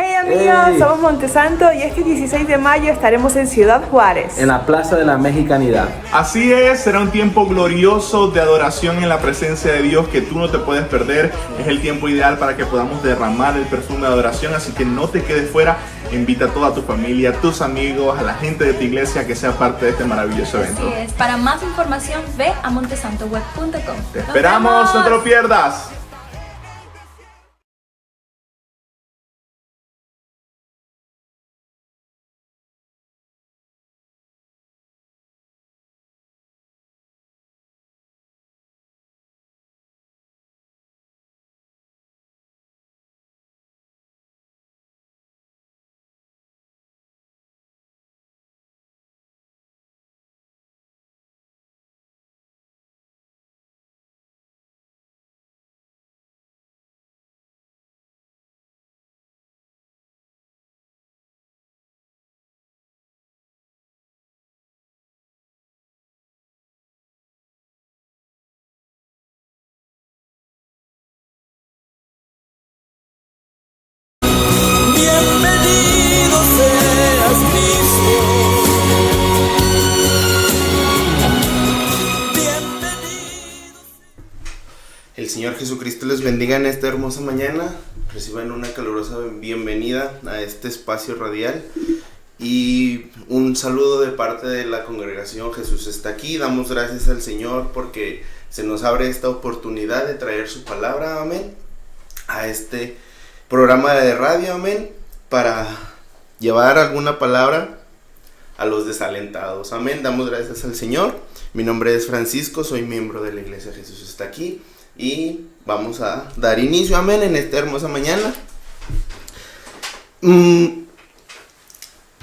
Hey amigos, somos Montesanto y este 16 de mayo estaremos en Ciudad Juárez, en la Plaza de la Mexicanidad. Así es, será un tiempo glorioso de adoración en la presencia de Dios que tú no te puedes perder. Es el tiempo ideal para que podamos derramar el perfume de adoración, así que no te quedes fuera. Invita a toda tu familia, a tus amigos, a la gente de tu iglesia que sea parte de este maravilloso evento. Así es, para más información ve a montesantoweb.com. Te esperamos, no te lo pierdas. El Señor Jesucristo les bendiga en esta hermosa mañana. Reciban una calurosa bienvenida a este espacio radial y un saludo de parte de la congregación Jesús está aquí. Damos gracias al Señor porque se nos abre esta oportunidad de traer su palabra, amén, a este programa de radio, amén, para llevar alguna palabra a los desalentados, amén. Damos gracias al Señor. Mi nombre es Francisco, soy miembro de la iglesia Jesús está aquí. Y vamos a dar inicio, amén, en esta hermosa mañana.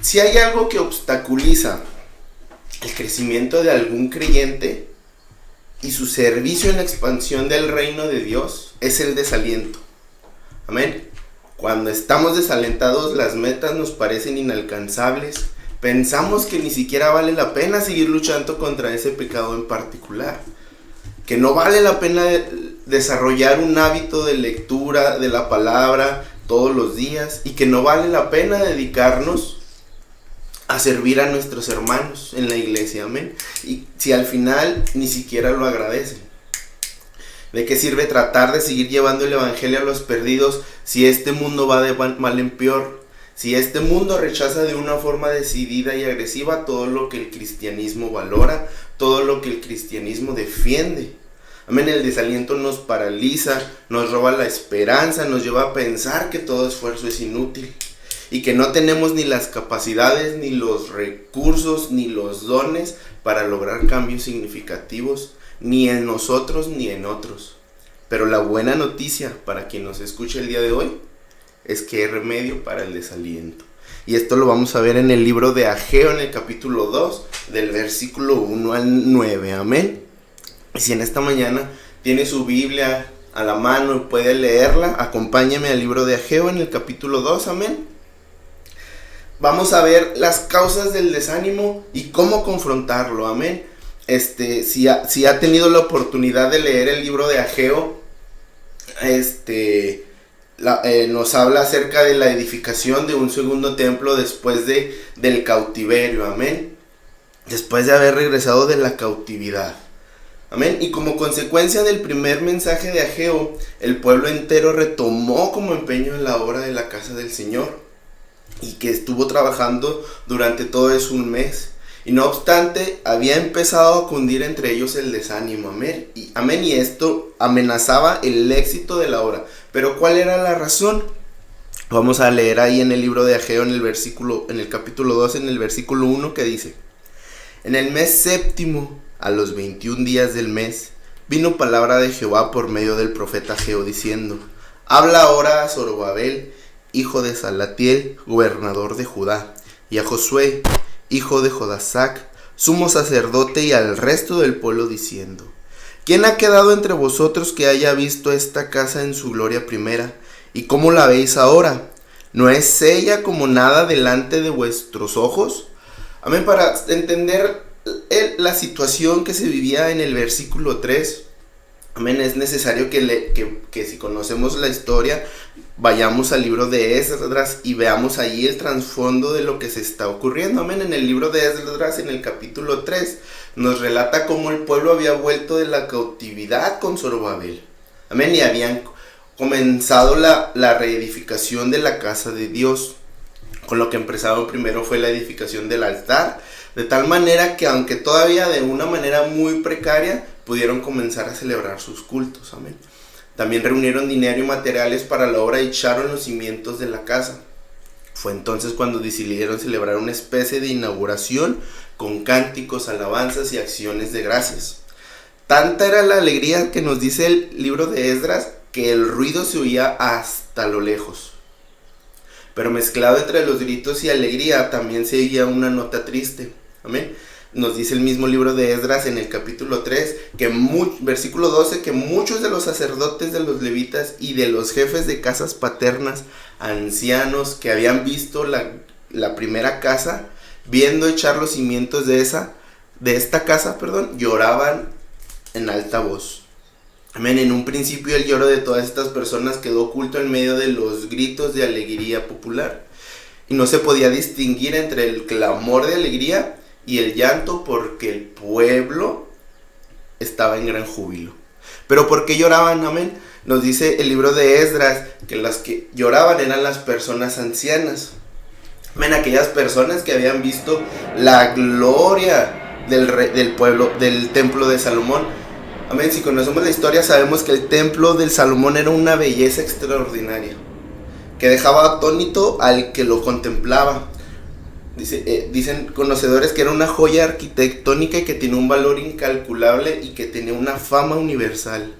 Si hay algo que obstaculiza el crecimiento de algún creyente y su servicio en la expansión del reino de Dios, es el desaliento. Amén. Cuando estamos desalentados, las metas nos parecen inalcanzables. Pensamos que ni siquiera vale la pena seguir luchando contra ese pecado en particular. Que no vale la pena desarrollar un hábito de lectura de la palabra todos los días y que no vale la pena dedicarnos a servir a nuestros hermanos en la iglesia, amén. Y si al final ni siquiera lo agradecen. ¿De qué sirve tratar de seguir llevando el evangelio a los perdidos si este mundo va de mal en peor? Si este mundo rechaza de una forma decidida y agresiva todo lo que el cristianismo valora, todo lo que el cristianismo defiende. Amén, el desaliento nos paraliza, nos roba la esperanza, nos lleva a pensar que todo esfuerzo es inútil y que no tenemos ni las capacidades, ni los recursos, ni los dones para lograr cambios significativos, ni en nosotros ni en otros. Pero la buena noticia para quien nos escuche el día de hoy es que hay remedio para el desaliento. Y esto lo vamos a ver en el libro de Ageo, en el capítulo 2, del versículo 1 al 9, amén. Y si en esta mañana tiene su Biblia a la mano y puede leerla, acompáñame al libro de Ageo en el capítulo 2, amén. Vamos a ver las causas del desánimo y cómo confrontarlo, amén. Si ha tenido la oportunidad de leer el libro de Ageo, nos habla acerca de la edificación de un segundo templo después del cautiverio, amén. Después de haber regresado de la cautividad, amén. Y como consecuencia del primer mensaje de Ageo, el pueblo entero retomó como empeño en la obra de la casa del Señor y que estuvo trabajando durante todo eso un mes. Y no obstante, había empezado a cundir entre ellos el desánimo, amén. Y esto amenazaba el éxito de la obra. Pero ¿cuál era la razón? Vamos a leer ahí en el libro de Ageo, en el capítulo 2, en el versículo 1, que dice: En el mes séptimo, a los 21 días del mes, vino palabra de Jehová por medio del profeta Ageo, diciendo: Habla ahora a Zorobabel, hijo de Salatiel, gobernador de Judá, y a Josué, hijo de Jodasac, sumo sacerdote, y al resto del pueblo, diciendo: ¿Quién ha quedado entre vosotros que haya visto esta casa en su gloria primera? ¿Y cómo la veis ahora? ¿No es ella como nada delante de vuestros ojos? Amén. Para entender la situación que se vivía en el versículo 3, Amén, es necesario que si conocemos la historia, vayamos al libro de Esdras y veamos ahí el trasfondo de lo que se está ocurriendo. Amén, en el libro de Esdras, en el capítulo 3, nos relata cómo el pueblo había vuelto de la cautividad con Zorobabel. Amén, y habían comenzado la reedificación de la casa de Dios. Con lo que empezaron primero fue la edificación del altar, de tal manera que aunque todavía de una manera muy precaria, pudieron comenzar a celebrar sus cultos. Amén. También reunieron dinero y materiales para la obra y echaron los cimientos de la casa. Fue entonces cuando decidieron celebrar una especie de inauguración con cánticos, alabanzas y acciones de gracias. Tanta era la alegría que nos dice el libro de Esdras que el ruido se oía hasta lo lejos. Pero mezclado entre los gritos y alegría también se oía una nota triste. Amén. Nos dice el mismo libro de Esdras en el capítulo 3, versículo 12, que muchos de los sacerdotes de los levitas y de los jefes de casas paternas, ancianos que habían visto la primera casa, viendo echar los cimientos de esta casa, lloraban en alta voz. Amén. En un principio el lloro de todas estas personas quedó oculto en medio de los gritos de alegría popular, y no se podía distinguir entre el clamor de alegría y el llanto, porque el pueblo estaba en gran júbilo. Pero ¿por qué lloraban? Amén. Nos dice el libro de Esdras que las que lloraban eran las personas ancianas. Amén, aquellas personas que habían visto la gloria del pueblo, del templo de Salomón. Amén, si conocemos la historia sabemos que el templo del Salomón era una belleza extraordinaria, que dejaba atónito al que lo contemplaba. Dicen conocedores que era una joya arquitectónica y que tenía un valor incalculable y que tenía una fama universal.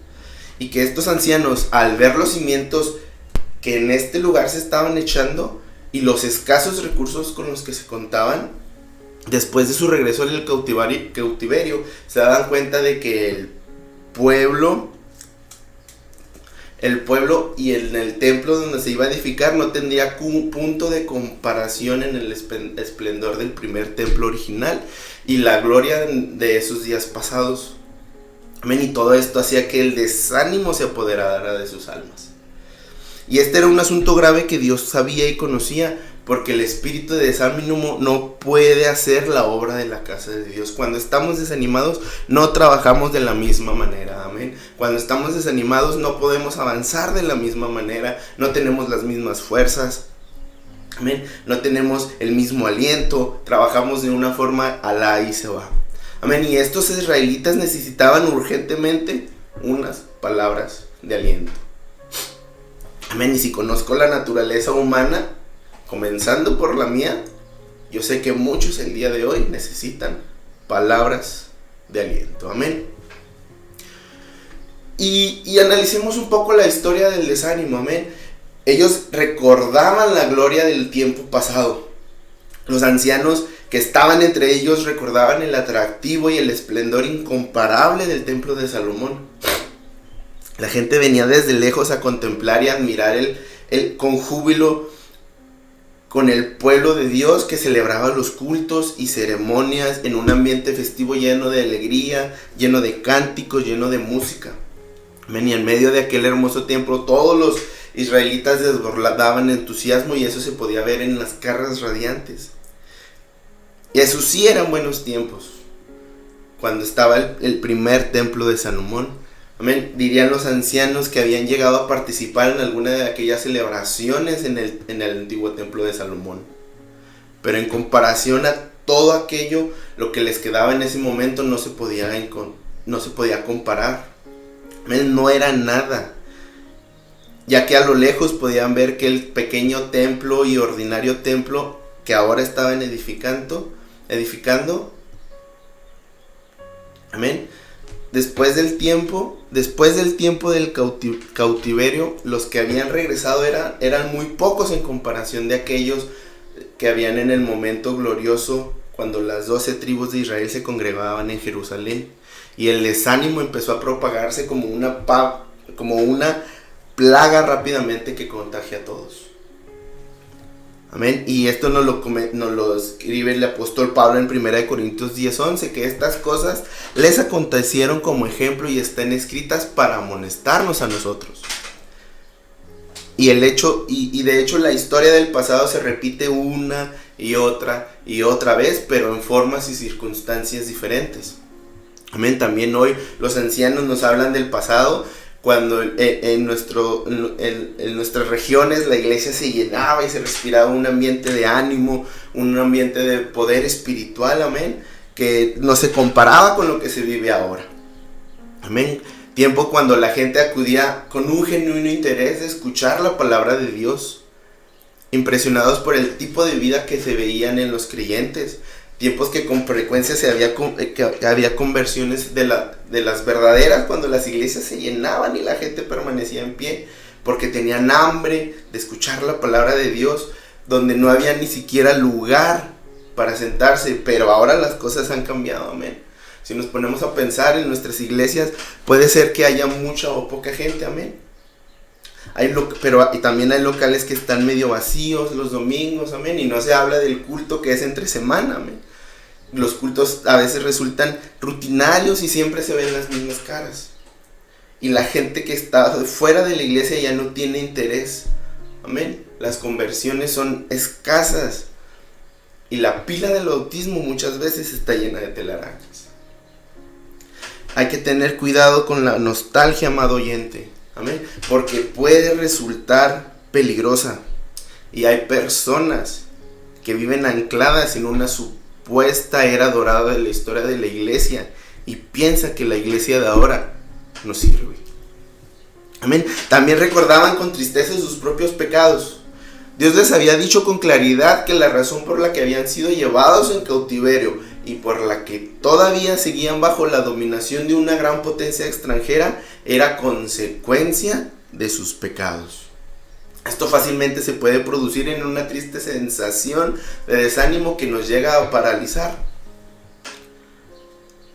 Y que estos ancianos, al ver los cimientos que en este lugar se estaban echando y los escasos recursos con los que se contaban, después de su regreso del cautiverio, se daban cuenta de que el pueblo y en el templo donde se iba a edificar no tendría punto de comparación en el esplendor del primer templo original y la gloria de esos días pasados. Amén. Y todo esto hacía que el desánimo se apoderara de sus almas. Y este era un asunto grave que Dios sabía y conocía, porque el espíritu de desánimo no puede hacer la obra de la casa de Dios. Cuando estamos desanimados, no trabajamos de la misma manera. Amén. Cuando estamos desanimados, no podemos avanzar de la misma manera. No tenemos las mismas fuerzas. Amén. No tenemos el mismo aliento. Trabajamos de una forma a la y se va. Amén. Y estos israelitas necesitaban urgentemente unas palabras de aliento. Amén. Y si conozco la naturaleza humana, comenzando por la mía, yo sé que muchos el día de hoy necesitan palabras de aliento. Amén. Y analicemos un poco la historia del desánimo. Amén. Ellos recordaban la gloria del tiempo pasado. Los ancianos que estaban entre ellos recordaban el atractivo y el esplendor incomparable del templo de Salomón. La gente venía desde lejos a contemplar y admirar con júbilo con el pueblo de Dios que celebraba los cultos y ceremonias en un ambiente festivo lleno de alegría, lleno de cánticos, lleno de música. Y en medio de aquel hermoso templo todos los israelitas desbordaban entusiasmo, y eso se podía ver en las caras radiantes. Y esos sí eran buenos tiempos, cuando estaba el primer templo de Salomón. Amén. Dirían los ancianos que habían llegado a participar en alguna de aquellas celebraciones en el antiguo templo de Salomón. Pero en comparación a todo aquello, lo que les quedaba en ese momento no se podía comparar. Amén. No era nada, ya que a lo lejos podían ver que el pequeño templo y ordinario templo que ahora estaban edificando, amén, después del tiempo del cautiverio, los que habían regresado eran muy pocos en comparación de aquellos que habían en el momento glorioso, cuando las 12 tribus de Israel se congregaban en Jerusalén, y el desánimo empezó a propagarse como una plaga rápidamente que contagia a todos. Amén. Y esto nos lo escribe el apóstol Pablo en 1 Corintios 10:11, que estas cosas les acontecieron como ejemplo y están escritas para amonestarnos a nosotros. Y de hecho la historia del pasado se repite una y otra vez, pero en formas y circunstancias diferentes. Amén. También hoy los ancianos nos hablan del pasado, cuando en nuestras regiones la iglesia se llenaba y se respiraba un ambiente de ánimo, un ambiente de poder espiritual, amén, que no se comparaba con lo que se vive ahora. Amén. Tiempo cuando la gente acudía con un genuino interés de escuchar la palabra de Dios, impresionados por el tipo de vida que se veían en los creyentes. Tiempos que con frecuencia había conversiones de las verdaderas, cuando las iglesias se llenaban y la gente permanecía en pie porque tenían hambre de escuchar la palabra de Dios, donde no había ni siquiera lugar para sentarse. Pero ahora las cosas han cambiado, amén. Si nos ponemos a pensar en nuestras iglesias, puede ser que haya mucha o poca gente, amén. Pero también hay locales que están medio vacíos los domingos, amén. Y no se habla del culto que es entre semana, amén. Los cultos a veces resultan rutinarios y siempre se ven las mismas caras. Y la gente que está fuera de la iglesia ya no tiene interés, amén. Las conversiones son escasas. Y la pila del bautismo muchas veces está llena de telarañas. Hay que tener cuidado con la nostalgia, amado oyente. Amén. Porque puede resultar peligrosa. Y hay personas que viven ancladas en una supuesta era dorada de la historia de la iglesia y piensan que la iglesia de ahora no sirve. Amén. También recordaban con tristeza sus propios pecados. Dios les había dicho con claridad que la razón por la que habían sido llevados en cautiverio y por la que todavía seguían bajo la dominación de una gran potencia extranjera era consecuencia de sus pecados. Esto fácilmente se puede producir en una triste sensación de desánimo que nos llega a paralizar.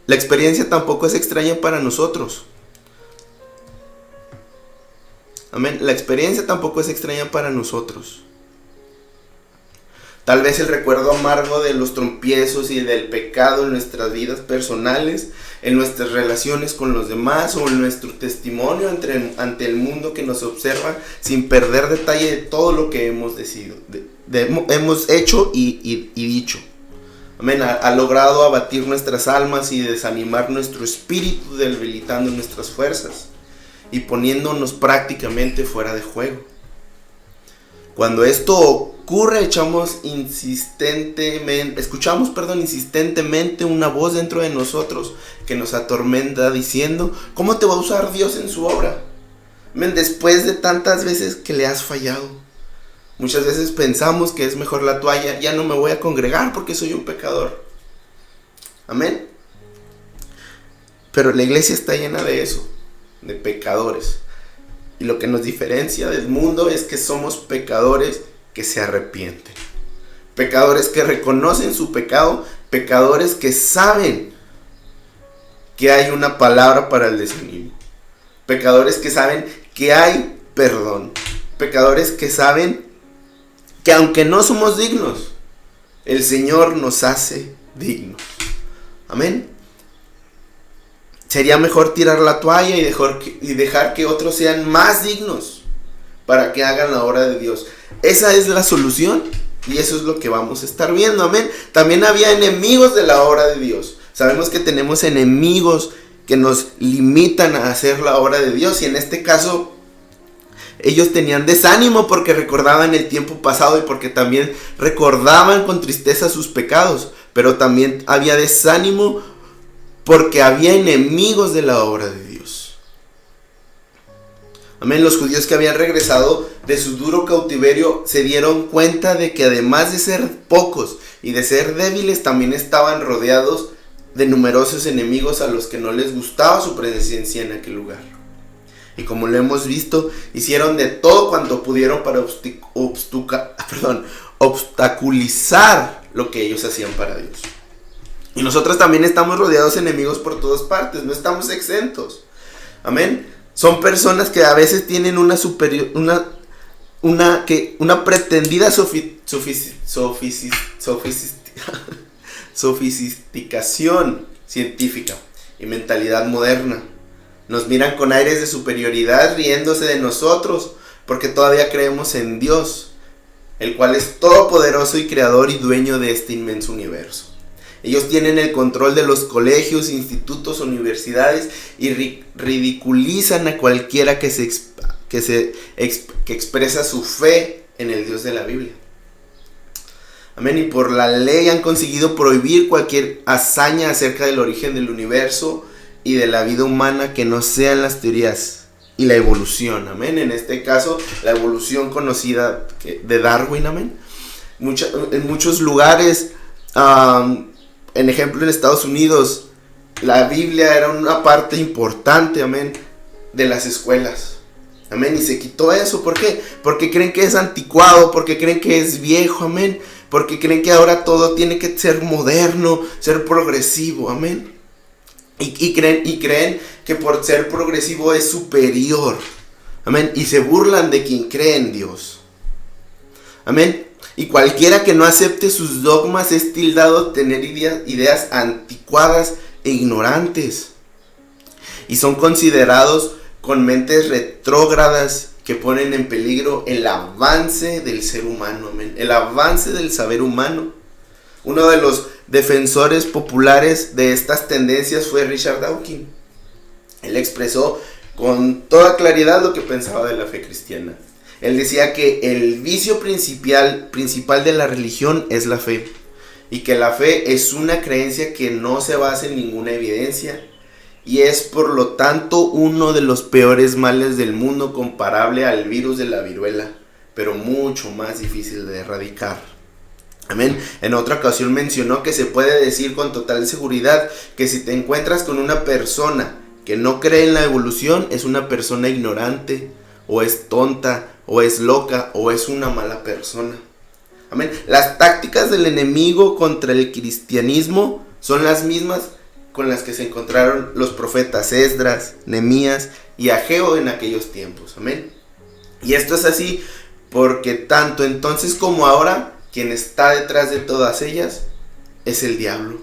La experiencia tampoco es extraña para nosotros. Amén. La experiencia tampoco es extraña para nosotros. Tal vez el recuerdo amargo de los tropiezos y del pecado en nuestras vidas personales, en nuestras relaciones con los demás o en nuestro testimonio ante el mundo que nos observa, sin perder detalle de todo lo que hemos hemos hecho y dicho. Amén. Ha logrado abatir nuestras almas y desanimar nuestro espíritu, debilitando nuestras fuerzas y poniéndonos prácticamente fuera de juego. Cuando esto ocurre, escuchamos insistentemente una voz dentro de nosotros que nos atormenta diciendo: ¿cómo te va a usar Dios en su obra? Amén. Después de tantas veces que le has fallado. Muchas veces pensamos que es mejor la toalla, ya no me voy a congregar porque soy un pecador. Amén. Pero la iglesia está llena de eso, de pecadores. Y lo que nos diferencia del mundo es que somos pecadores que se arrepienten. Pecadores que reconocen su pecado. Pecadores que saben que hay una palabra para el desánimo. Pecadores que saben que hay perdón. Pecadores que saben que aunque no somos dignos, el Señor nos hace dignos. Amén. Sería mejor tirar la toalla y dejar que otros sean más dignos para que hagan la obra de Dios. Esa es la solución y eso es lo que vamos a estar viendo. Amén. También había enemigos de la obra de Dios. Sabemos que tenemos enemigos que nos limitan a hacer la obra de Dios, y en este caso ellos tenían desánimo porque recordaban el tiempo pasado y porque también recordaban con tristeza sus pecados, pero también había desánimo porque había enemigos de la obra de Dios. Amén. Los judíos que habían regresado de su duro cautiverio se dieron cuenta de que además de ser pocos y de ser débiles, también estaban rodeados de numerosos enemigos a los que no les gustaba su presencia en aquel lugar. Y como lo hemos visto, hicieron de todo cuanto pudieron para obstaculizar lo que ellos hacían para Dios. Y nosotros también estamos rodeados de enemigos por todas partes, no estamos exentos. Amén. Son personas que a veces tienen una pretendida sofisticación científica y mentalidad moderna. Nos miran con aires de superioridad, riéndose de nosotros, porque todavía creemos en Dios, el cual es todopoderoso y creador y dueño de este inmenso universo. Ellos tienen el control de los colegios, institutos, universidades y ridiculizan a cualquiera que expresa su fe en el Dios de la Biblia. Amén. Y por la ley han conseguido prohibir cualquier hazaña acerca del origen del universo y de la vida humana que no sean las teorías y la evolución. Amén. En este caso, la evolución conocida de Darwin. Amén. En muchos lugares, en ejemplo en Estados Unidos, la Biblia era una parte importante, amén, de las escuelas. Amén. Y se quitó eso. ¿Por qué? Porque creen que es anticuado, porque creen que es viejo. Amén. Porque creen que ahora todo tiene que ser moderno, ser progresivo. Amén. Y creen que por ser progresivo es superior. Amén. Y se burlan de quien cree en Dios. Amén. Y cualquiera que no acepte sus dogmas es tildado de tener ideas anticuadas e ignorantes. Y son considerados con mentes retrógradas que ponen en peligro el avance del ser humano. Amén. El avance del saber humano. Uno de los defensores populares de estas tendencias fue Richard Dawkins. Él expresó con toda claridad lo que pensaba de la fe cristiana. Él decía que el vicio principal de la religión es la fe, y que la fe es una creencia que no se basa en ninguna evidencia, y es por lo tanto uno de los peores males del mundo, comparable al virus de la viruela, pero mucho más difícil de erradicar. Amén. En otra ocasión mencionó que se puede decir con total seguridad que si te encuentras con una persona que no cree en la evolución, es una persona ignorante, o es tonta, o es loca, o es una mala persona. Amén. Las tácticas del enemigo contra el cristianismo son las mismas con las que se encontraron los profetas Esdras, Nehemías y Ageo en aquellos tiempos. Amén. Y esto es así porque tanto entonces como ahora, quien está detrás de todas ellas es el diablo.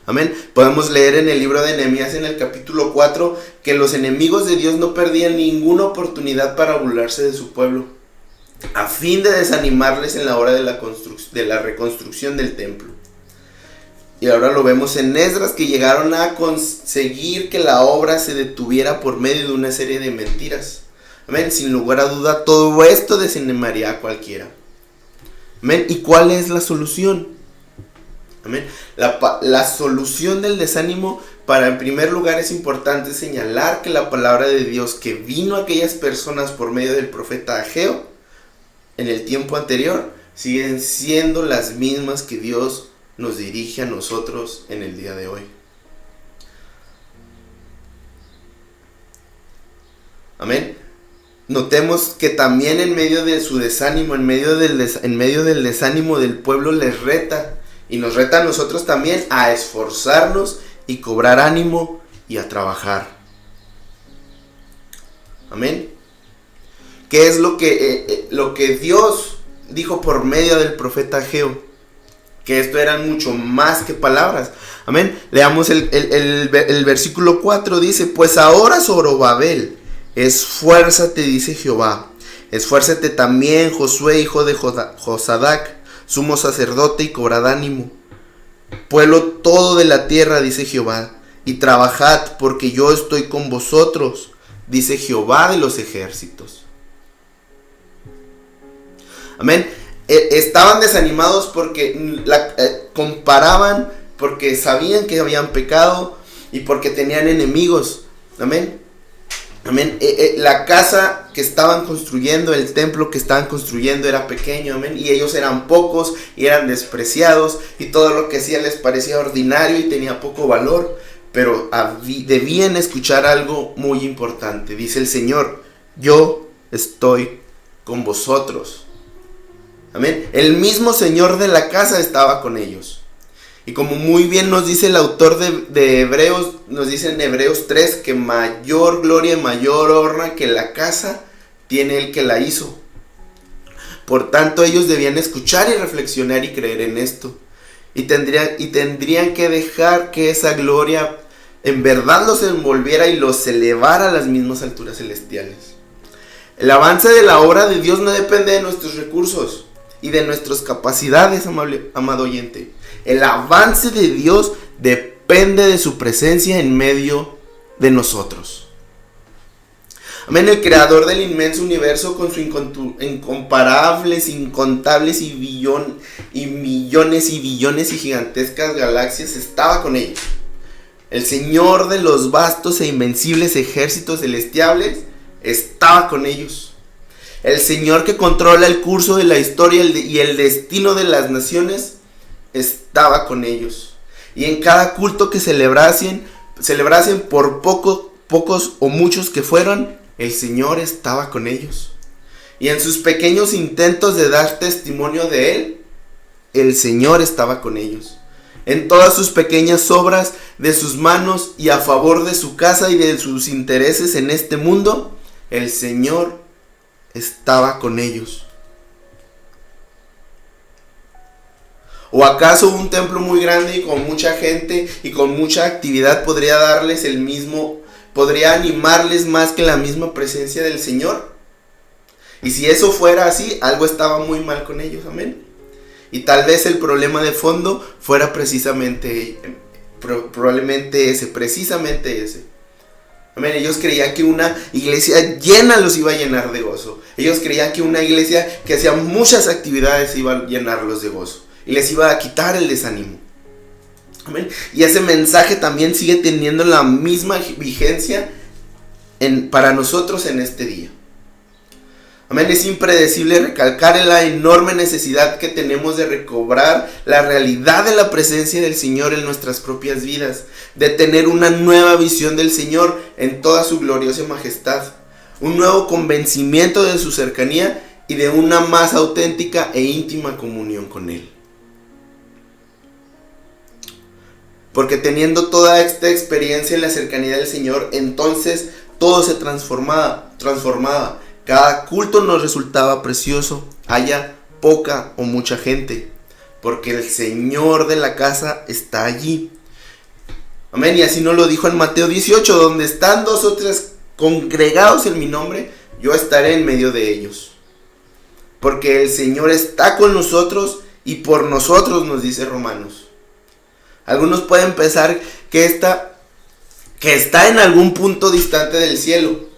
Amén. Podemos leer en el libro de Nehemías, en el capítulo 4, que los enemigos de Dios no perdían ninguna oportunidad para burlarse de su pueblo, a fin de desanimarles en la hora de la reconstrucción del templo. Y ahora lo vemos en Esdras, que llegaron a conseguir que la obra se detuviera por medio de una serie de mentiras. Amén. Sin lugar a duda, todo esto desanimaría a cualquiera. Amén. ¿Y cuál es la solución? Amén. La solución del desánimo, en primer lugar, es importante señalar que la palabra de Dios que vino a aquellas personas por medio del profeta Ageo en el tiempo anterior, siguen siendo las mismas que Dios nos dirige a nosotros en el día de hoy. Amén. Notemos que también en medio de su desánimo, en medio del desánimo del pueblo, les reta. Y nos reta a nosotros también a esforzarnos y cobrar ánimo y a trabajar. Amén. ¿Qué es lo que Dios dijo por medio del profeta Ageo? Que esto eran mucho más que palabras. Amén. Leamos el versículo 4. Dice: pues ahora, Zorobabel, esfuérzate, dice Jehová. Esfuérzate también, Josué, hijo de Josadac, sumo sacerdote, y cobrad ánimo, pueblo todo de la tierra, dice Jehová, y trabajad, porque yo estoy con vosotros, dice Jehová de los ejércitos. Amén. Estaban desanimados porque comparaban, porque sabían que habían pecado y porque tenían enemigos. Amén. Amén. La casa que estaban construyendo, el templo que estaban construyendo era pequeño, amén, y ellos eran pocos y eran despreciados, y todo lo que hacían les parecía ordinario y tenía poco valor. Pero debían escuchar algo muy importante. Dice el Señor: yo estoy con vosotros. Amén. El mismo Señor de la casa estaba con ellos. Y como muy bien nos dice el autor de Hebreos, nos dice en Hebreos 3, que mayor gloria y mayor honra que la casa tiene el que la hizo. Por tanto, ellos debían escuchar y reflexionar y creer en esto. Y tendrían que dejar que esa gloria en verdad los envolviera y los elevara a las mismas alturas celestiales. El avance de la obra de Dios no depende de nuestros recursos y de nuestras capacidades, amado oyente. El avance de Dios depende de su presencia en medio de nosotros. Amén. El creador del inmenso universo, con sus incomparables, incontables y millones y billones y gigantescas galaxias, estaba con ellos. El Señor de los vastos e invencibles ejércitos celestiales estaba con ellos. El Señor que controla el curso de la historia y el destino de las naciones estaba con ellos. Y en cada culto que celebrasen por pocos o muchos que fueran, el Señor estaba con ellos. Y en sus pequeños intentos de dar testimonio de Él, el Señor estaba con ellos. En todas sus pequeñas obras de sus manos y a favor de su casa y de sus intereses en este mundo, el Señor estaba con ellos. ¿O acaso un templo muy grande y con mucha gente y con mucha actividad podría animarles más que la misma presencia del Señor? Y si eso fuera así, algo estaba muy mal con ellos, amén. Y tal vez el problema de fondo fuera probablemente ese. Amén. Ellos creían que una iglesia llena los iba a llenar de gozo. Ellos creían que una iglesia que hacía muchas actividades iba a llenarlos de gozo y les iba a quitar el desánimo. Amén. Y ese mensaje también sigue teniendo la misma vigencia para nosotros en este día. Amén. Es impredecible recalcar la enorme necesidad que tenemos de recobrar la realidad de la presencia del Señor en nuestras propias vidas, de tener una nueva visión del Señor en toda su gloriosa majestad, un nuevo convencimiento de su cercanía y de una más auténtica e íntima comunión con Él. Porque teniendo toda esta experiencia en la cercanía del Señor, entonces todo se transformaba. Cada culto nos resultaba precioso, haya poca o mucha gente, porque el Señor de la casa está allí. Amén. Y así nos lo dijo en Mateo 18, donde están 2 o 3 congregados en mi nombre, yo estaré en medio de ellos. Porque el Señor está con nosotros y por nosotros, nos dice Romanos. Algunos pueden pensar que está en algún punto distante del cielo,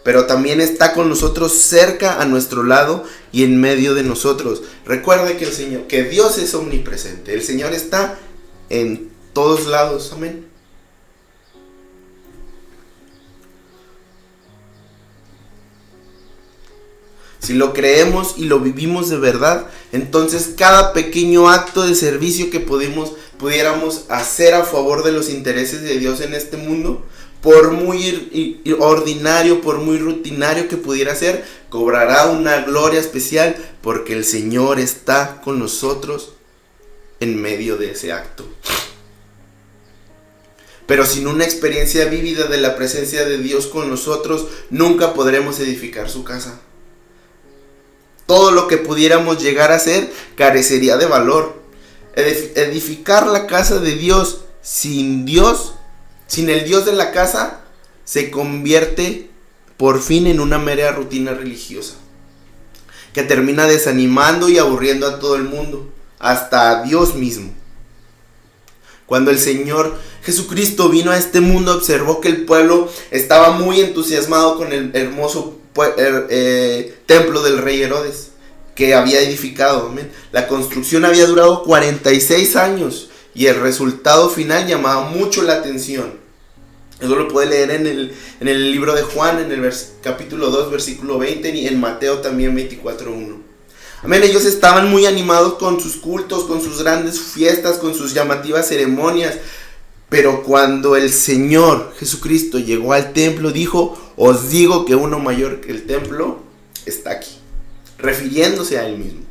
pero también está con nosotros cerca a nuestro lado y en medio de nosotros. Recuerde que Dios es omnipresente. El Señor está en todos lados. Amén. Si lo creemos y lo vivimos de verdad, entonces cada pequeño acto de servicio que pudiéramos hacer a favor de los intereses de Dios en este mundo, por muy ordinario, por muy rutinario que pudiera ser, cobrará una gloria especial porque el Señor está con nosotros en medio de ese acto. Pero sin una experiencia vívida de la presencia de Dios con nosotros, nunca podremos edificar su casa. Todo lo que pudiéramos llegar a hacer carecería de valor. Edificar la casa de Dios sin el Dios de la casa, se convierte por fin en una mera rutina religiosa, que termina desanimando y aburriendo a todo el mundo, hasta a Dios mismo. Cuando el Señor Jesucristo vino a este mundo, observó que el pueblo estaba muy entusiasmado con el hermoso templo del rey Herodes, que había edificado. Amén. La construcción había durado 46 años y el resultado final llamaba mucho la atención. Eso lo puede leer en el libro de Juan, en el capítulo 2, versículo 20, y en Mateo también 24:1. Amén. Ellos estaban muy animados con sus cultos, con sus grandes fiestas, con sus llamativas ceremonias. Pero cuando el Señor Jesucristo llegó al templo, dijo: os digo que uno mayor que el templo está aquí, refiriéndose a Él mismo.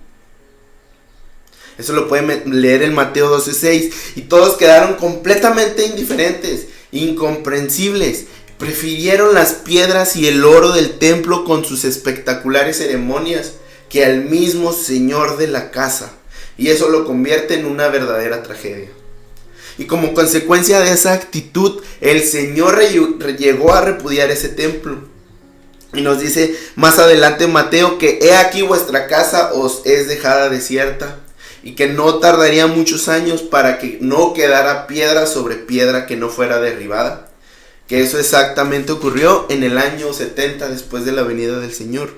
Eso lo pueden leer en Mateo 12:6. Y todos quedaron completamente indiferentes, incomprensibles. Prefirieron las piedras y el oro del templo con sus espectaculares ceremonias que al mismo Señor de la casa. Y eso lo convierte en una verdadera tragedia. Y como consecuencia de esa actitud, el Señor llegó a repudiar ese templo. Y nos dice más adelante Mateo que he aquí vuestra casa os es dejada desierta. Y que no tardaría muchos años para que no quedara piedra sobre piedra que no fuera derribada. Que eso exactamente ocurrió en el año 70 después de la venida del Señor.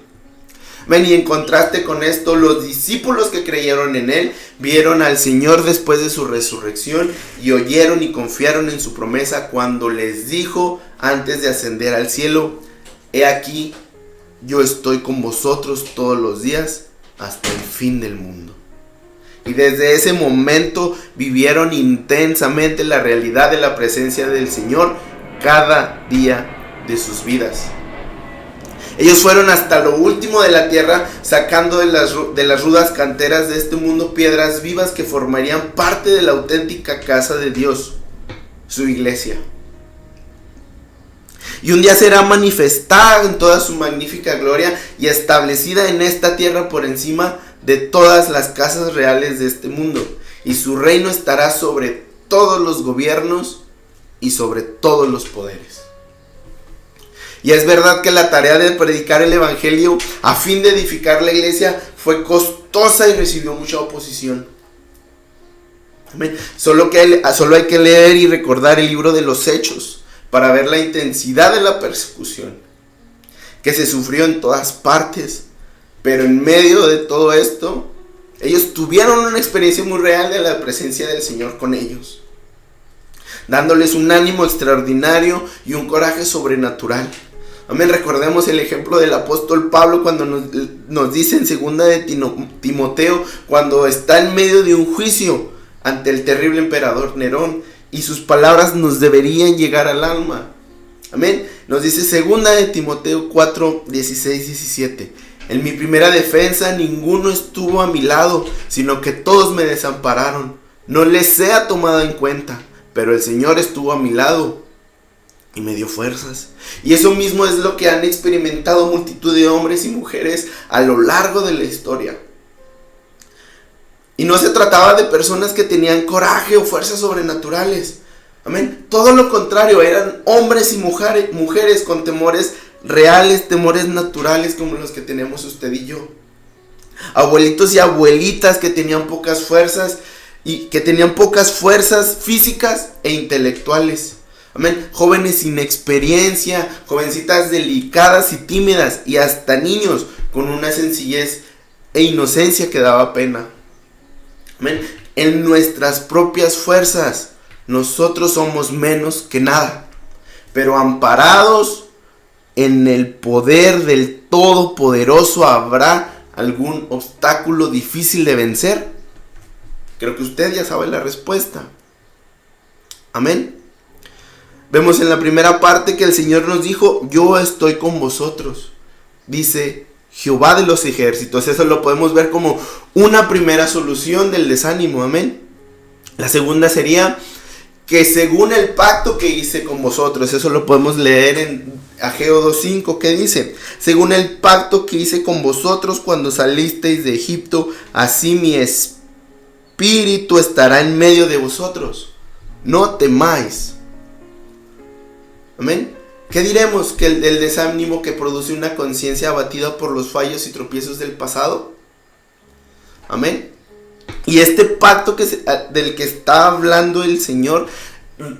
Ven, y en contraste con esto, los discípulos que creyeron en Él vieron al Señor después de su resurrección y oyeron y confiaron en su promesa cuando les dijo antes de ascender al cielo: he aquí, yo estoy con vosotros todos los días hasta el fin del mundo. Y desde ese momento vivieron intensamente la realidad de la presencia del Señor cada día de sus vidas. Ellos fueron hasta lo último de la tierra, sacando de las rudas canteras de este mundo piedras vivas que formarían parte de la auténtica casa de Dios, su iglesia. Y un día será manifestada en toda su magnífica gloria y establecida en esta tierra por encima de todas las casas reales de este mundo. Y su reino estará sobre todos los gobiernos y sobre todos los poderes. Y es verdad que la tarea de predicar el evangelio a fin de edificar la iglesia fue costosa y recibió mucha oposición. Amén. Solo hay que leer y recordar el libro de los Hechos para ver la intensidad de la persecución que se sufrió en todas partes. Pero en medio de todo esto, ellos tuvieron una experiencia muy real de la presencia del Señor con ellos, dándoles un ánimo extraordinario y un coraje sobrenatural. Amén. Recordemos el ejemplo del apóstol Pablo cuando nos dice en 2 de Timoteo, cuando está en medio de un juicio ante el terrible emperador Nerón, y sus palabras nos deberían llegar al alma. Amén. Nos dice 2 de Timoteo 4, 16, 17. En mi primera defensa ninguno estuvo a mi lado, sino que todos me desampararon. No les sea tomado en cuenta, pero el Señor estuvo a mi lado y me dio fuerzas. Y eso mismo es lo que han experimentado multitud de hombres y mujeres a lo largo de la historia. Y no se trataba de personas que tenían coraje o fuerzas sobrenaturales. Amén. Todo lo contrario, eran hombres y mujeres con temores reales, temores naturales como los que tenemos usted y yo. Abuelitos y abuelitas que tenían pocas fuerzas físicas e intelectuales. Amén. Jóvenes sin experiencia, jovencitas delicadas y tímidas, y hasta niños con una sencillez e inocencia que daba pena. Amén. En nuestras propias fuerzas, nosotros somos menos que nada, pero amparados en el poder del Todopoderoso, ¿habrá algún obstáculo difícil de vencer? Creo que usted ya sabe la respuesta. Amén. Vemos en la primera parte que el Señor nos dijo: yo estoy con vosotros, dice Jehová de los ejércitos. Eso lo podemos ver como una primera solución del desánimo. Amén. La segunda sería que según el pacto que hice con vosotros, eso lo podemos leer en Ageo 2:5, que dice: según el pacto que hice con vosotros cuando salisteis de Egipto, así mi espíritu estará en medio de vosotros, no temáis. Amén. ¿Qué diremos que el desánimo que produce una conciencia abatida por los fallos y tropiezos del pasado? Amén. Y este pacto del que está hablando el Señor,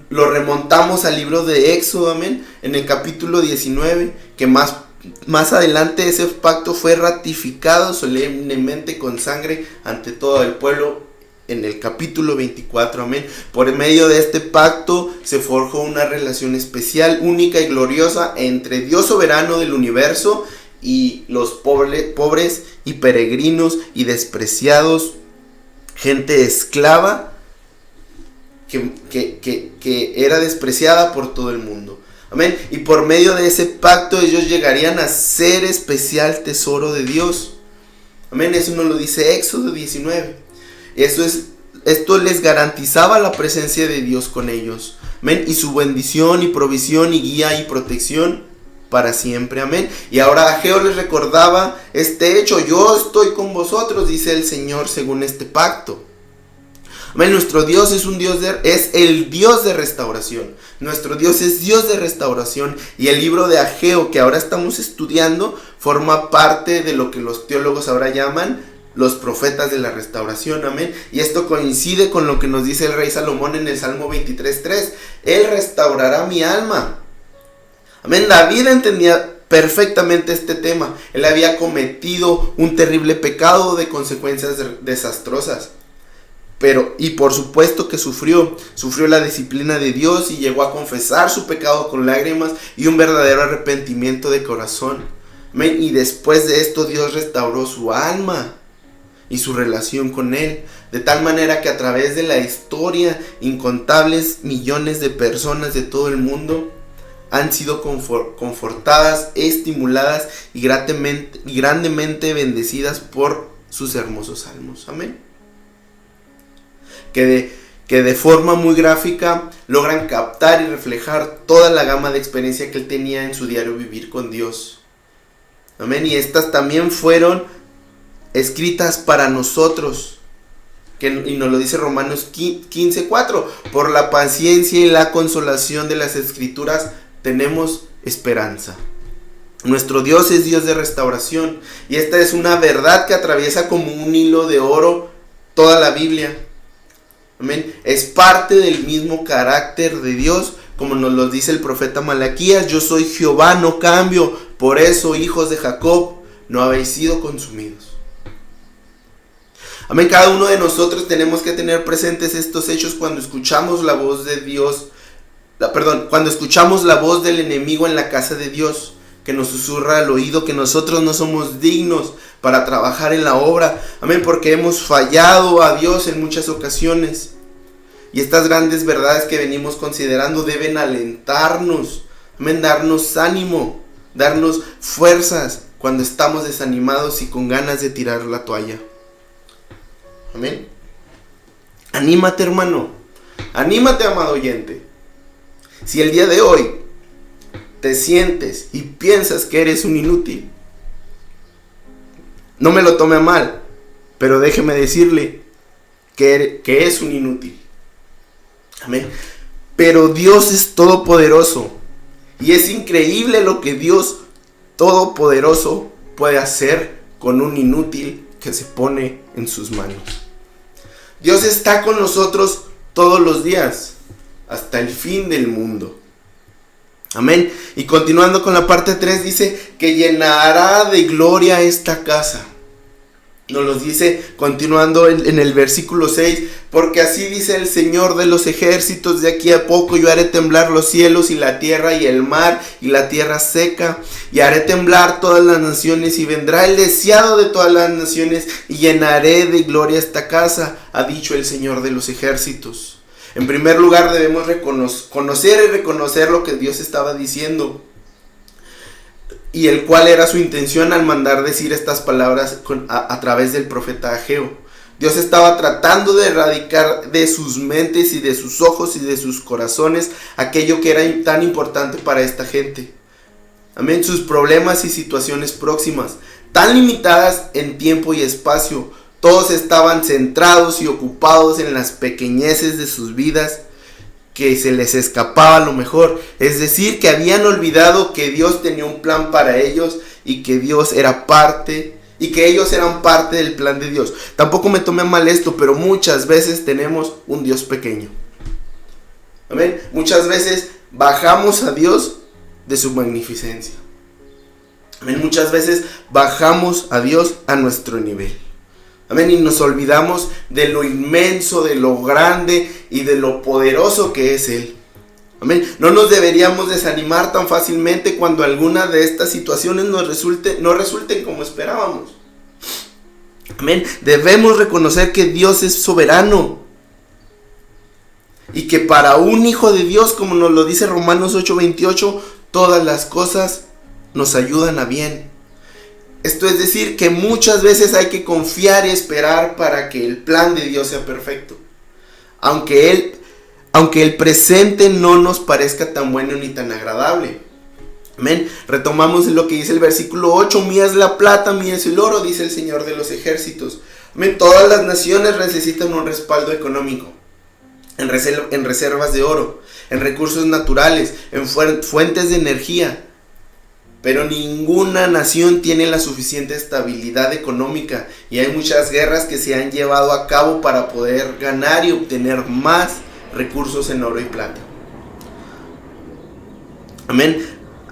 lo remontamos al libro de Éxodo, amén, en el capítulo 19, que más adelante ese pacto fue ratificado solemnemente con sangre ante todo el pueblo en el capítulo 24, amén. Por medio de este pacto se forjó una relación especial, única y gloriosa entre Dios soberano del universo y los pobres y peregrinos y despreciados, gente esclava que era despreciada por todo el mundo. Amén. Y por medio de ese pacto ellos llegarían a ser especial tesoro de Dios. Amén. Eso nos lo dice Éxodo 19. Esto les garantizaba la presencia de Dios con ellos. Amén. Y su bendición y provisión y guía y protección para siempre. Amén. Y ahora Ageo les recordaba este hecho: yo estoy con vosotros, dice el Señor, según este pacto. Amén. Nuestro Dios es el Dios de restauración. Nuestro Dios es Dios de restauración. Y el libro de Ageo que ahora estamos estudiando forma parte de lo que los teólogos ahora llaman los profetas de la restauración. Amén. Y esto coincide con lo que nos dice el rey Salomón en el Salmo 23:3. Él restaurará mi alma. Amén. David entendía perfectamente este tema. Él había cometido un terrible pecado de consecuencias desastrosas. Y por supuesto que sufrió la disciplina de Dios y llegó a confesar su pecado con lágrimas y un verdadero arrepentimiento de corazón. Amén. Y después de esto Dios restauró su alma y su relación con Él, de tal manera que a través de la historia incontables millones de personas de todo el mundo han sido confortadas, estimuladas y grandemente bendecidas por sus hermosos salmos. Amén. Que de forma muy gráfica logran captar y reflejar toda la gama de experiencia que él tenía en su diario vivir con Dios. Amén. Y estas también fueron escritas para nosotros, y nos lo dice Romanos 15:4. Por la paciencia y la consolación de las Escrituras tenemos esperanza. Nuestro Dios es Dios de restauración, y esta es una verdad que atraviesa como un hilo de oro toda la Biblia. Amén. Es parte del mismo carácter de Dios, como nos lo dice el profeta Malaquías: yo soy Jehová, no cambio, por eso, hijos de Jacob, no habéis sido consumidos. Amén. Cada uno de nosotros tenemos que tener presentes estos hechos cuando escuchamos la voz de Dios, cuando escuchamos la voz del enemigo en la casa de Dios, que nos susurra al oído que nosotros no somos dignos para trabajar en la obra. Amén. Porque hemos fallado a Dios en muchas ocasiones. Y estas grandes verdades que venimos considerando deben alentarnos. Amén. Darnos ánimo, darnos fuerzas cuando estamos desanimados y con ganas de tirar la toalla. Amén. Anímate, hermano. Anímate, amado oyente. Si el día de hoy te sientes y piensas que eres un inútil, no me lo tome a mal, pero déjeme decirle que es un inútil. Amén. Pero Dios es todopoderoso, y es increíble lo que Dios todopoderoso puede hacer con un inútil que se pone en sus manos. Dios está con nosotros todos los días, hasta el fin del mundo. Amén. Y continuando con la parte 3, dice que llenará de gloria esta casa. Nos lo dice continuando en el versículo 6: porque así dice el Señor de los ejércitos: de aquí a poco yo haré temblar los cielos y la tierra y el mar y la tierra seca, y haré temblar todas las naciones, y vendrá el deseado de todas las naciones, y llenaré de gloria esta casa, ha dicho el Señor de los ejércitos. En primer lugar, debemos conocer y reconocer lo que Dios estaba diciendo, y el cual era su intención al mandar decir estas palabras a través del profeta Ageo. Dios estaba tratando de erradicar de sus mentes y de sus ojos y de sus corazones aquello que era tan importante para esta gente. Amén. Sus problemas y situaciones próximas, tan limitadas en tiempo y espacio, todos estaban centrados y ocupados en las pequeñeces de sus vidas, que se les escapaba lo mejor. Es decir, que habían olvidado que Dios tenía un plan para ellos, y que Dios era parte, y que ellos eran parte del plan de Dios. Tampoco me tome a mal esto, pero muchas veces tenemos un Dios pequeño. Amén. Muchas veces bajamos a Dios de su magnificencia. Amén. Muchas veces bajamos a Dios a nuestro nivel. Amén. Y nos olvidamos de lo inmenso, de lo grande y de lo poderoso que es Él. Amén. No nos deberíamos desanimar tan fácilmente cuando alguna de estas situaciones no resulten como esperábamos. Amén. Debemos reconocer que Dios es soberano, y que para un hijo de Dios, como nos lo dice Romanos 8:28, todas las cosas nos ayudan a bien. Esto es decir, que muchas veces hay que confiar y esperar para que el plan de Dios sea perfecto. Aunque el presente no nos parezca tan bueno ni tan agradable. Amén. Retomamos lo que dice el versículo 8. Mía es la plata, mía es el oro, dice el Señor de los ejércitos. Amén. Todas las naciones necesitan un respaldo económico, en reservas de oro, en recursos naturales, en fuentes de energía. Pero ninguna nación tiene la suficiente estabilidad económica, y hay muchas guerras que se han llevado a cabo para poder ganar y obtener más recursos en oro y plata. Amén.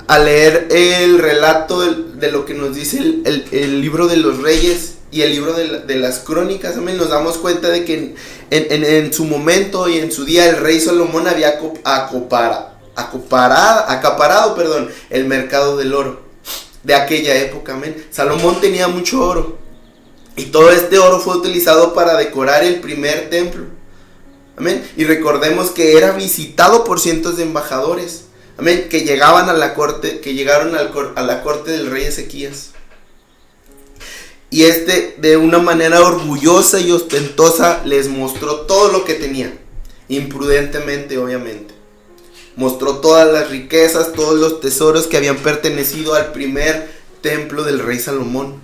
Al leer el relato de lo que nos dice el libro de los Reyes y el libro de las Crónicas, amén, nos damos cuenta de que en su momento y en su día el rey Salomón había acaparado el mercado del oro de aquella época. Amén. Salomón tenía mucho oro, y todo este oro fue utilizado para decorar el primer templo. Amén. Y recordemos que era visitado por cientos de embajadores. Amén. Que llegaron a la corte del rey Ezequías. Y de una manera orgullosa y ostentosa les mostró todo lo que tenía, imprudentemente, obviamente. Mostró todas las riquezas, todos los tesoros que habían pertenecido al primer templo del rey Salomón.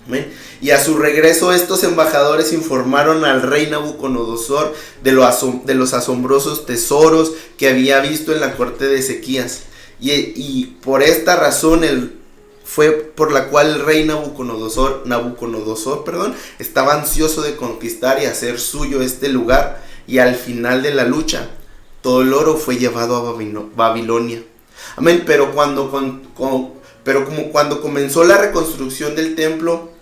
Amén. Y a su regreso, estos embajadores informaron al rey Nabucodonosor de los asombrosos tesoros que había visto en la corte de Ezequías. Y por esta razón fue por la cual el rey Nabucodonosor, estaba ansioso de conquistar y hacer suyo este lugar. Y al final de la lucha, todo el oro fue llevado a Babilonia. Amén. Pero como cuando comenzó la reconstrucción del templo,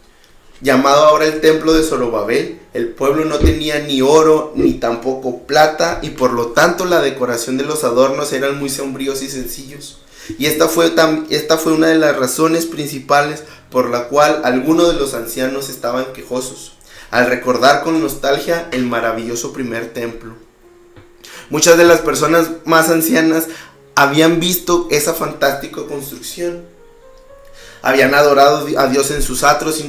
llamado ahora el templo de Zorobabel, el pueblo no tenía ni oro ni tampoco plata, y por lo tanto la decoración de los adornos eran muy sombríos y sencillos. Y esta fue una de las razones principales por la cual algunos de los ancianos estaban quejosos al recordar con nostalgia el maravilloso primer templo. Muchas de las personas más ancianas habían visto esa fantástica construcción. Habían adorado a Dios en sus atrios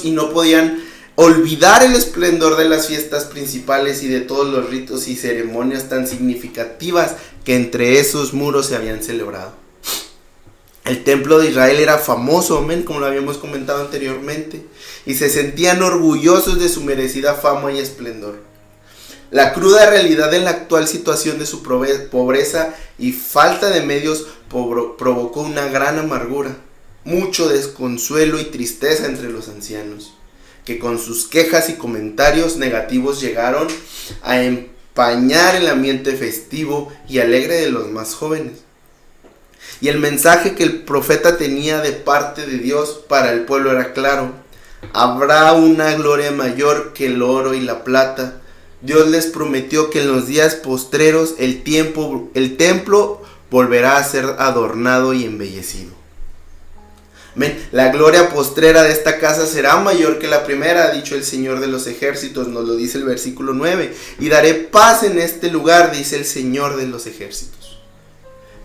y no podían olvidar el esplendor de las fiestas principales y de todos los ritos y ceremonias tan significativas que entre esos muros se habían celebrado. El templo de Israel era famoso, amén, como lo habíamos comentado anteriormente, y se sentían orgullosos de su merecida fama y esplendor. La cruda realidad de la actual situación de su pobreza y falta de medios provocó una gran amargura, mucho desconsuelo y tristeza entre los ancianos, que con sus quejas y comentarios negativos llegaron a empañar el ambiente festivo y alegre de los más jóvenes. Y el mensaje que el profeta tenía de parte de Dios para el pueblo era claro: habrá una gloria mayor que el oro y la plata. Dios les prometió que en los días postreros el templo volverá a ser adornado y embellecido. Amén. La gloria postrera de esta casa será mayor que la primera, ha dicho el Señor de los ejércitos, nos lo dice el versículo 9. Y daré paz en este lugar, dice el Señor de los ejércitos.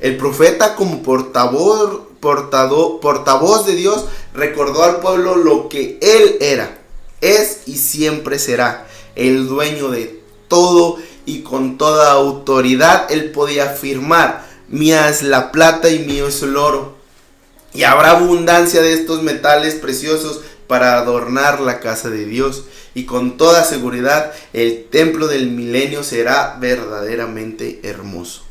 El profeta, como portavoz de Dios, recordó al pueblo lo que Él era, es y siempre será el dueño de todo, y con toda autoridad Él podía afirmar: mía es la plata y mío es el oro. Y habrá abundancia de estos metales preciosos para adornar la casa de Dios. Y con toda seguridad el templo del milenio será verdaderamente hermoso.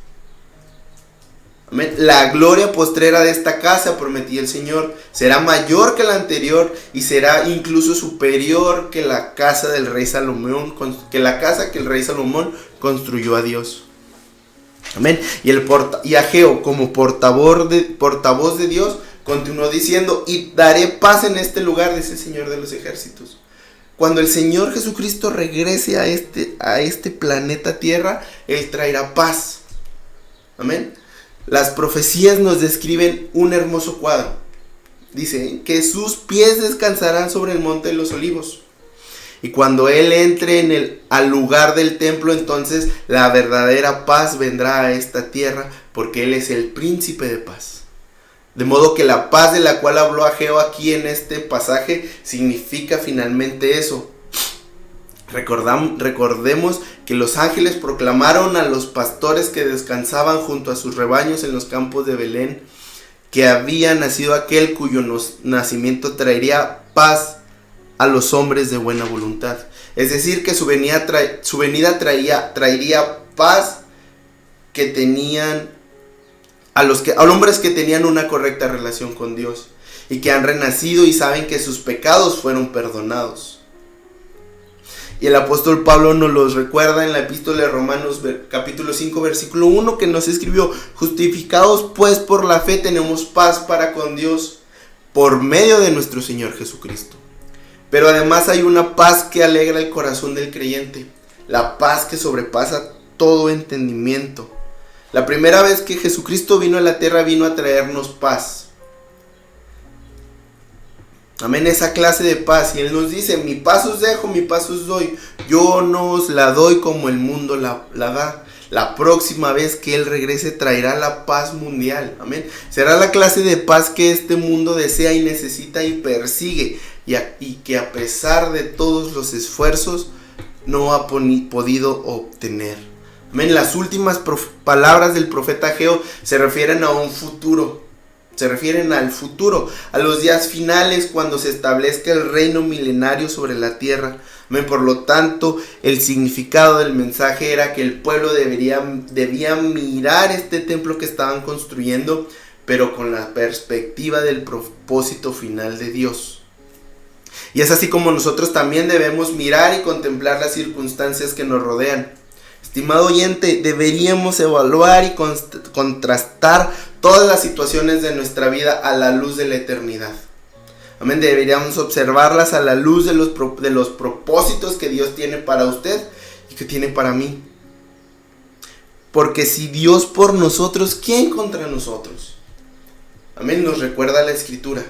Amén. La gloria postrera de esta casa, prometía el Señor, será mayor que la anterior, y será incluso superior que la casa del rey Salomón, que el rey Salomón construyó a Dios. Amén. Y Ageo, como portavoz de Dios, continuó diciendo: y daré paz en este lugar, dice el Señor de los ejércitos. Cuando el Señor Jesucristo regrese a este planeta Tierra, Él traerá paz. Amén. Las profecías nos describen un hermoso cuadro. Dice que sus pies descansarán sobre el monte de los olivos. Y cuando Él entre al lugar del templo, entonces la verdadera paz vendrá a esta tierra, porque Él es el príncipe de paz. De modo que la paz de la cual habló Ageo aquí en este pasaje significa finalmente eso. Recordemos que los ángeles proclamaron a los pastores que descansaban junto a sus rebaños en los campos de Belén que había nacido aquel cuyo nacimiento traería paz a los hombres de buena voluntad. Es decir, que su venida traería paz que tenían a los hombres que tenían una correcta relación con Dios y que han renacido y saben que sus pecados fueron perdonados. Y el apóstol Pablo nos los recuerda en la epístola de Romanos capítulo 5 versículo 1, que nos escribió: justificados pues por la fe tenemos paz para con Dios por medio de nuestro Señor Jesucristo. Pero además hay una paz que alegra el corazón del creyente, la paz que sobrepasa todo entendimiento. La primera vez que Jesucristo vino a la tierra vino a traernos paz. Amén, esa clase de paz. Y Él nos dice: mi paz os dejo, mi paz os doy. Yo no os la doy como el mundo la da. La próxima vez que Él regrese traerá la paz mundial. Amén. Será la clase de paz que este mundo desea y necesita y persigue. Y que a pesar de todos los esfuerzos no ha podido obtener. Amén. Las últimas palabras del profeta Ageo se refieren a un futuro. Se refieren al futuro, a los días finales, cuando se establezca el reino milenario sobre la tierra. Amén. Por lo tanto, el significado del mensaje era que el pueblo debía mirar este templo que estaban construyendo, pero con la perspectiva del propósito final de Dios. Y es así como nosotros también debemos mirar y contemplar las circunstancias que nos rodean. Estimado oyente, deberíamos evaluar y contrastar todas las situaciones de nuestra vida a la luz de la eternidad. Amén. Deberíamos observarlas a la luz de los propósitos que Dios tiene para usted y que tiene para mí. Porque si Dios por nosotros, ¿quién contra nosotros? Amén. Nos recuerda la Escritura.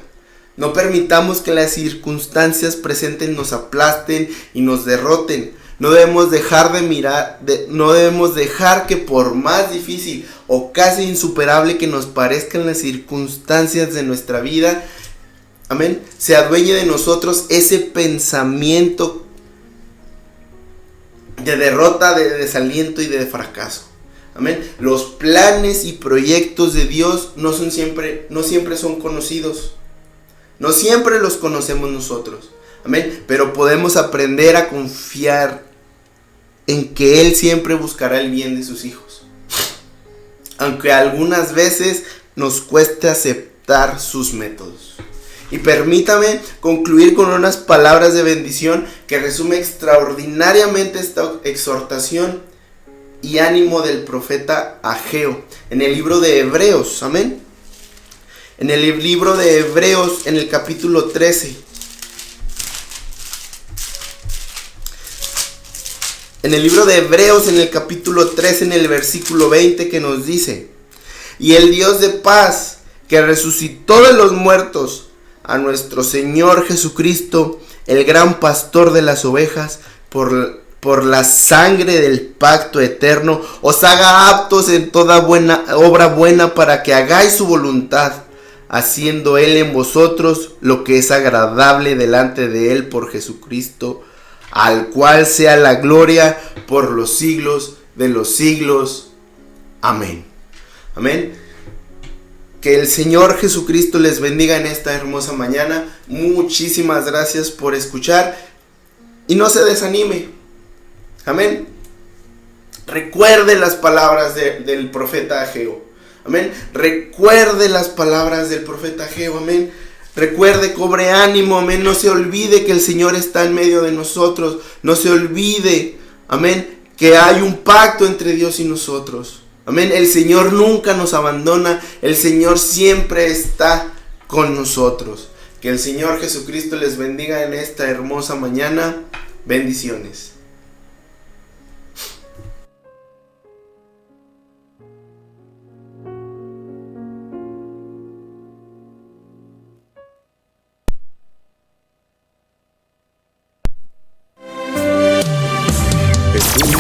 No permitamos que las circunstancias presentes nos aplasten y nos derroten. No debemos dejar que por más difícil o casi insuperable que nos parezcan las circunstancias de nuestra vida, amén, se adueñe de nosotros ese pensamiento de derrota, de desaliento y de fracaso. Amén. Los planes y proyectos de Dios no siempre son conocidos. No siempre los conocemos nosotros. Amén. Pero podemos aprender a confiar en que Él siempre buscará el bien de sus hijos. Aunque algunas veces nos cueste aceptar sus métodos. Y permítame concluir con unas palabras de bendición que resume extraordinariamente esta exhortación y ánimo del profeta Ageo en el libro de Hebreos. Amén. En el libro de Hebreos, en el capítulo 13. En el libro de Hebreos, en el capítulo 13, en el versículo 20, que nos dice: y el Dios de paz, que resucitó de los muertos a nuestro Señor Jesucristo, el gran pastor de las ovejas, por la sangre del pacto eterno, os haga aptos en toda obra buena, para que hagáis su voluntad, haciendo Él en vosotros lo que es agradable delante de Él por Jesucristo, al cual sea la gloria por los siglos de los siglos. Amén. Amén. Que el Señor Jesucristo les bendiga en esta hermosa mañana. Muchísimas gracias por escuchar y no se desanime. Amén. Recuerde las palabras del profeta Ageo. Amén. Recuerde las palabras del profeta Ageo. Amén. Recuerde, cobre ánimo, amén. No se olvide que el Señor está en medio de nosotros. No se olvide, amén, que hay un pacto entre Dios y nosotros. Amén. El Señor nunca nos abandona. El Señor siempre está con nosotros. Que el Señor Jesucristo les bendiga en esta hermosa mañana. Bendiciones.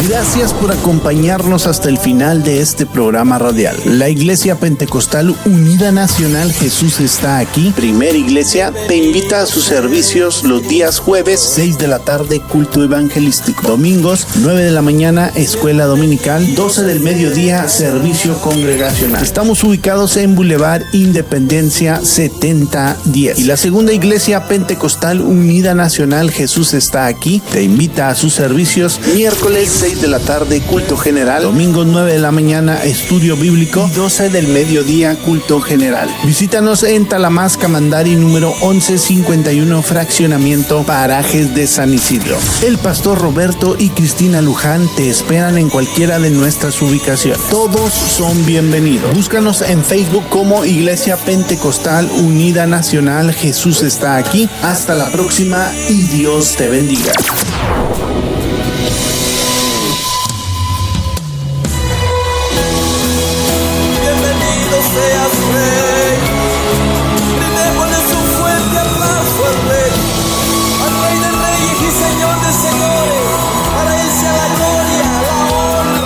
Gracias por acompañarnos hasta el final de este programa radial. La Iglesia Pentecostal Unida Nacional Jesús está aquí, Primera Iglesia, te invita a sus servicios los días jueves, 6 de la tarde, culto evangelístico. Domingos, 9 de la mañana, escuela dominical, 12 del mediodía, servicio congregacional. Estamos ubicados en Boulevard Independencia 7010. Y la Segunda Iglesia Pentecostal Unida Nacional Jesús está aquí, te invita a sus servicios miércoles 6 de la tarde, culto general, domingo 9 de la mañana, estudio bíblico, 12 del mediodía, culto general. Visítanos en Talamás, Camandari, número 1151, fraccionamiento Parajes de San Isidro. El pastor Roberto y Cristina Luján te esperan en cualquiera de nuestras ubicaciones. Todos son bienvenidos. Búscanos en Facebook como Iglesia Pentecostal Unida Nacional Jesús está aquí. Hasta la próxima y Dios te bendiga.